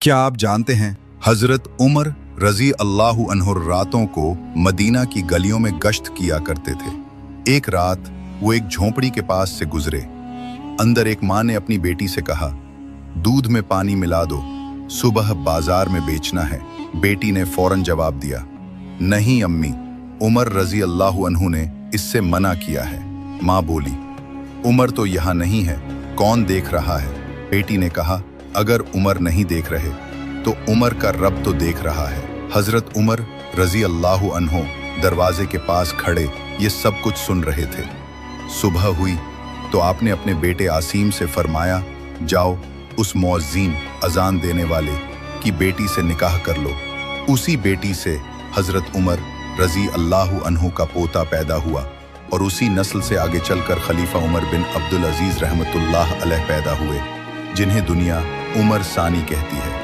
क्या आप जानते हैं हजरत उमर रजी अल्लाहु अन्हु रातों को मदीना की गलियों में गश्त किया करते थे। एक रात वो एक झोंपड़ी के पास से गुजरे। अंदर एक माँ ने अपनी बेटी से कहा, दूध में पानी मिला दो, सुबह बाजार में बेचना है। बेटी ने फौरन जवाब दिया, नहीं अम्मी, उमर रजी अल्लाहु अन्हु ने इससे मना किया है। माँ बोली, उमर तो यहाँ नहीं है, कौन देख रहा है? बेटी ने कहा, अगर उमर नहीं देख रहे तो उमर का रब तो देख रहा है। हजरत उमर रजी अल्लाहु अन्हु दरवाजे के पास खड़े ये सब कुछ सुन रहे थे। सुबह हुई तो आपने अपने बेटे आसीम से फरमाया, जाओ उस मुअज्जिन अजान देने वाले की बेटी से निकाह कर लो। उसी बेटी से हजरत उमर रजी अल्लाहु अन्हु का पोता पैदा हुआ और उसी नस्ल से आगे चलकर खलीफा उमर बिन अब्दुल अजीज रहमतुल्लाह अलैह पैदा हुए, जिन्हें दुनिया उमर सानी कहती है।